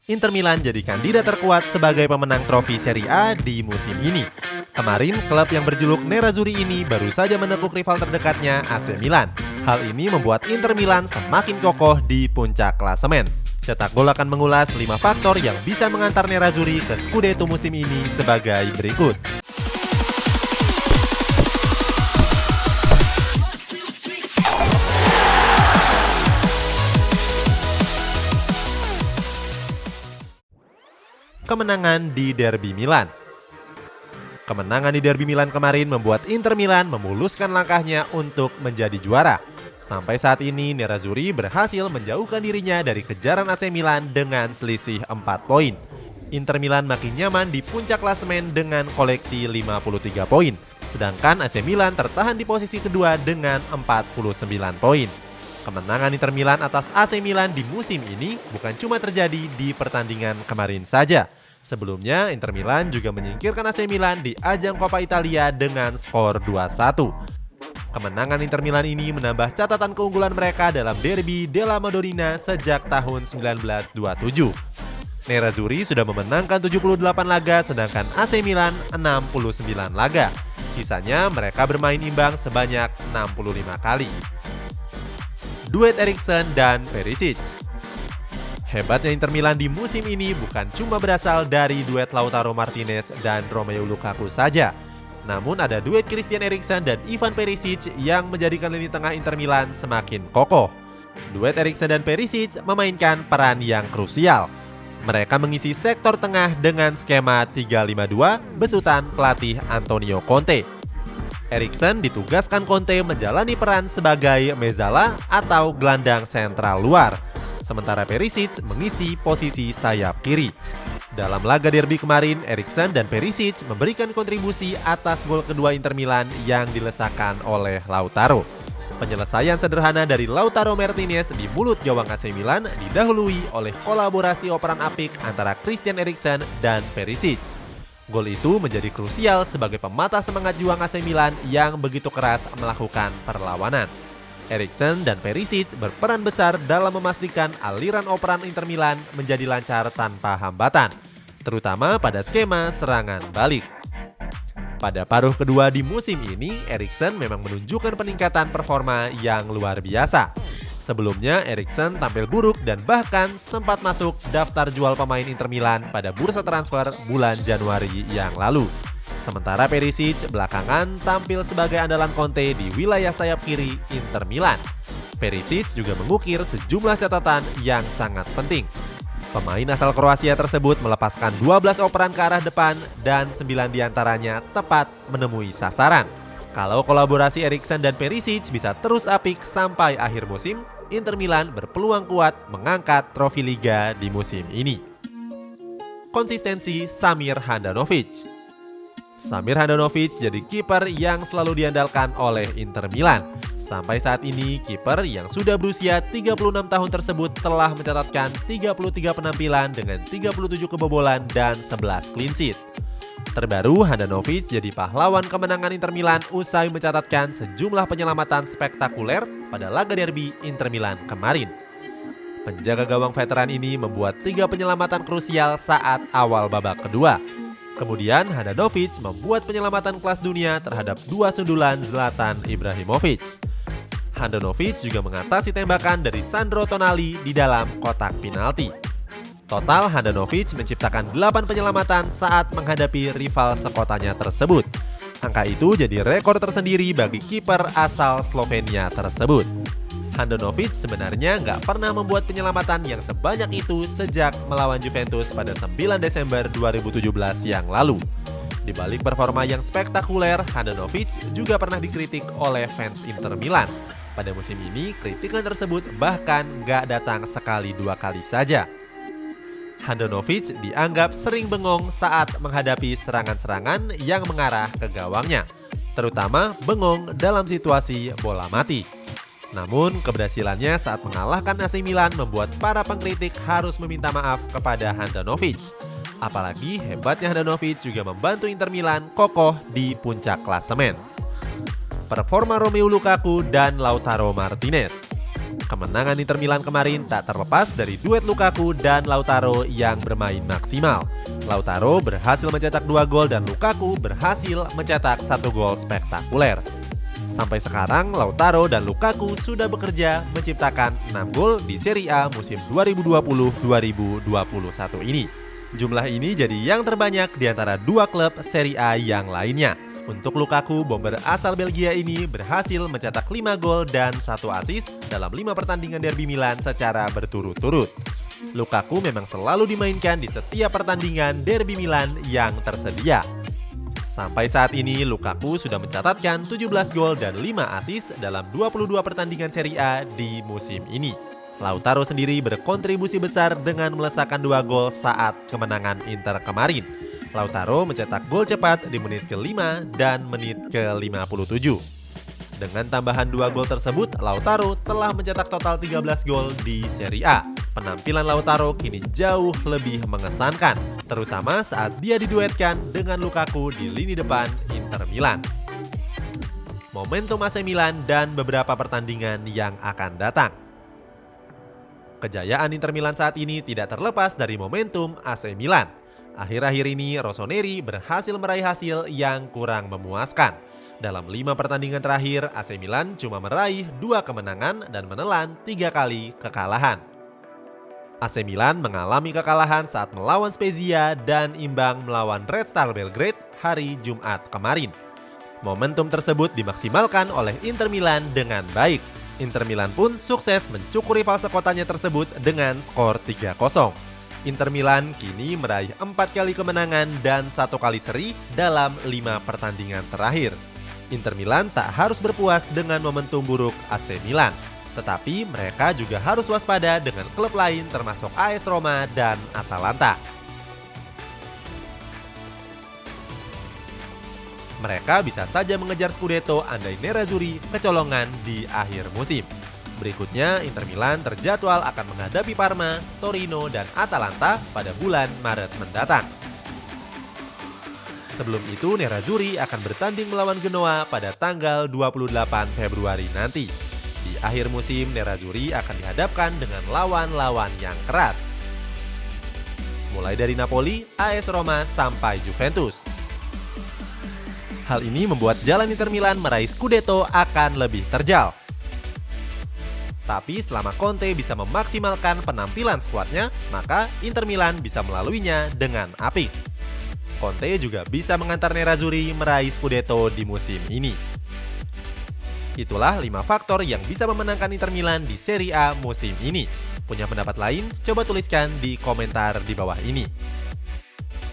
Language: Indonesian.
Inter Milan jadi kandidat terkuat sebagai pemenang trofi Serie A di musim ini. Kemarin, klub yang berjuluk Nerazzurri ini baru saja menekuk rival terdekatnya AC Milan. Hal ini membuat Inter Milan semakin kokoh di puncak klasemen. Cetak Gol akan mengulas 5 faktor yang bisa mengantar Nerazzurri ke Scudetto musim ini sebagai berikut. Kemenangan di Derby Milan. Kemenangan di Derby Milan kemarin membuat Inter Milan memuluskan langkahnya untuk menjadi juara. Sampai saat ini Nerazzurri berhasil menjauhkan dirinya dari kejaran AC Milan dengan selisih 4 poin. Inter Milan makin nyaman di puncak klasemen dengan koleksi 53 poin. Sedangkan AC Milan tertahan di posisi kedua dengan 49 poin. Kemenangan Inter Milan atas AC Milan di musim ini bukan cuma terjadi di pertandingan kemarin saja. Sebelumnya, Inter Milan juga menyingkirkan AC Milan di ajang Coppa Italia dengan skor 2-1. Kemenangan Inter Milan ini menambah catatan keunggulan mereka dalam Derby della Madonnina sejak tahun 1927. Nerazzurri sudah memenangkan 78 laga sedangkan AC Milan 69 laga. Sisanya mereka bermain imbang sebanyak 65 kali. Duet Eriksen dan Perisic. Hebatnya Inter Milan di musim ini bukan cuma berasal dari duet Lautaro Martinez dan Romelu Lukaku saja. Namun ada duet Christian Eriksen dan Ivan Perisic yang menjadikan lini tengah Inter Milan semakin kokoh. Duet Eriksen dan Perisic memainkan peran yang krusial. Mereka mengisi sektor tengah dengan skema 3-5-2 besutan pelatih Antonio Conte. Eriksen ditugaskan Conte menjalani peran sebagai mezzala atau gelandang sentral luar. Sementara Perisic mengisi posisi sayap kiri. Dalam laga derby kemarin, Eriksen dan Perisic memberikan kontribusi atas gol kedua Inter Milan yang dilesakan oleh Lautaro. Penyelesaian sederhana dari Lautaro Martinez di mulut gawang AC Milan didahului oleh kolaborasi operan apik antara Christian Eriksen dan Perisic. Gol itu menjadi krusial sebagai pematah semangat juang AC Milan yang begitu keras melakukan perlawanan. Eriksen dan Perisic berperan besar dalam memastikan aliran operan Inter Milan menjadi lancar tanpa hambatan, terutama pada skema serangan balik. Pada paruh kedua di musim ini, Eriksen memang menunjukkan peningkatan performa yang luar biasa. Sebelumnya, Eriksen tampil buruk dan bahkan sempat masuk daftar jual pemain Inter Milan pada bursa transfer bulan Januari yang lalu. Sementara Perisic belakangan tampil sebagai andalan Conte di wilayah sayap kiri Inter Milan. Perisic juga mengukir sejumlah catatan yang sangat penting. Pemain asal Kroasia tersebut melepaskan 12 operan ke arah depan dan 9 diantaranya tepat menemui sasaran. Kalau kolaborasi Eriksen dan Perisic bisa terus apik sampai akhir musim, Inter Milan berpeluang kuat mengangkat trofi Liga di musim ini. Konsistensi Samir Handanovic. Samir Handanovic jadi kiper yang selalu diandalkan oleh Inter Milan. Sampai saat ini, kiper yang sudah berusia 36 tahun tersebut telah mencatatkan 33 penampilan dengan 37 kebobolan dan 11 clean sheet. Terbaru, Handanovic jadi pahlawan kemenangan Inter Milan usai mencatatkan sejumlah penyelamatan spektakuler pada laga derby Inter Milan kemarin. Penjaga gawang veteran ini membuat 3 penyelamatan krusial saat awal babak kedua. Kemudian Handanovic membuat penyelamatan kelas dunia terhadap 2 sundulan Zlatan Ibrahimovic. Handanovic juga mengatasi tembakan dari Sandro Tonali di dalam kotak penalti. Total Handanovic menciptakan 8 penyelamatan saat menghadapi rival sekotanya tersebut. Angka itu jadi rekor tersendiri bagi kiper asal Slovenia tersebut. Handanovic sebenarnya nggak pernah membuat penyelamatan yang sebanyak itu sejak melawan Juventus pada 9 Desember 2017 yang lalu. Di balik performa yang spektakuler, Handanovic juga pernah dikritik oleh fans Inter Milan. Pada musim ini, kritikan tersebut bahkan nggak datang sekali 2 kali saja. Handanovic dianggap sering bengong saat menghadapi serangan-serangan yang mengarah ke gawangnya, terutama bengong dalam situasi bola mati. Namun, keberhasilannya saat mengalahkan AC Milan membuat para pengkritik harus meminta maaf kepada Handanovic. Apalagi hebatnya Handanovic juga membantu Inter Milan kokoh di puncak klasemen. Performa Romelu Lukaku dan Lautaro Martinez. Kemenangan Inter Milan kemarin tak terlepas dari duet Lukaku dan Lautaro yang bermain maksimal. Lautaro berhasil mencetak 2 gol dan Lukaku berhasil mencetak 1 gol spektakuler. Sampai sekarang Lautaro dan Lukaku sudah bekerja menciptakan 6 gol di Serie A musim 2020-2021 ini. Jumlah ini jadi yang terbanyak di antara dua klub Serie A yang lainnya. Untuk Lukaku, bomber asal Belgia ini berhasil mencetak 5 gol dan 1 assist dalam 5 pertandingan derby Milan secara berturut-turut. Lukaku memang selalu dimainkan di setiap pertandingan derby Milan yang tersedia. Sampai saat ini, Lukaku sudah mencatatkan 17 gol dan 5 assist dalam 22 pertandingan Serie A di musim ini. Lautaro sendiri berkontribusi besar dengan melesakkan 2 gol saat kemenangan Inter kemarin. Lautaro mencetak gol cepat di menit ke-5 dan menit ke-57. Dengan tambahan 2 gol tersebut, Lautaro telah mencetak total 13 gol di Serie A. Penampilan Lautaro kini jauh lebih mengesankan, terutama saat dia diduetkan dengan Lukaku di lini depan Inter Milan. Momentum AC Milan dan beberapa pertandingan yang akan datang. Kejayaan Inter Milan saat ini tidak terlepas dari momentum AC Milan. Akhir-akhir ini Rossoneri berhasil meraih hasil yang kurang memuaskan. Dalam 5 pertandingan terakhir, AC Milan cuma meraih 2 kemenangan dan menelan 3 kali kekalahan. AC Milan mengalami kekalahan saat melawan Spezia dan imbang melawan Red Star Belgrade hari Jumat kemarin. Momentum tersebut dimaksimalkan oleh Inter Milan dengan baik. Inter Milan pun sukses mencukur rival sekotanya tersebut dengan skor 3-0. Inter Milan kini meraih 4 kali kemenangan dan 1 kali seri dalam 5 pertandingan terakhir. Inter Milan tak harus berpuas dengan momentum buruk AC Milan, tetapi mereka juga harus waspada dengan klub lain termasuk AS Roma dan Atalanta. Mereka bisa saja mengejar Scudetto andai Nerazzurri kecolongan di akhir musim. Berikutnya, Inter Milan terjadwal akan menghadapi Parma, Torino, dan Atalanta pada bulan Maret mendatang. Sebelum itu, Nerazzurri akan bertanding melawan Genoa pada tanggal 28 Februari nanti. Di akhir musim, Nerazzurri akan dihadapkan dengan lawan-lawan yang keras. Mulai dari Napoli, AS Roma, sampai Juventus. Hal ini membuat jalan Inter Milan meraih Scudetto akan lebih terjal. Tapi selama Conte bisa memaksimalkan penampilan skuadnya, maka Inter Milan bisa melaluinya dengan apik. Conte juga bisa mengantar Nerazzurri meraih Scudetto di musim ini. Itulah 5 faktor yang bisa memenangkan Inter Milan di Serie A musim ini. Punya pendapat lain? Coba tuliskan di komentar di bawah ini.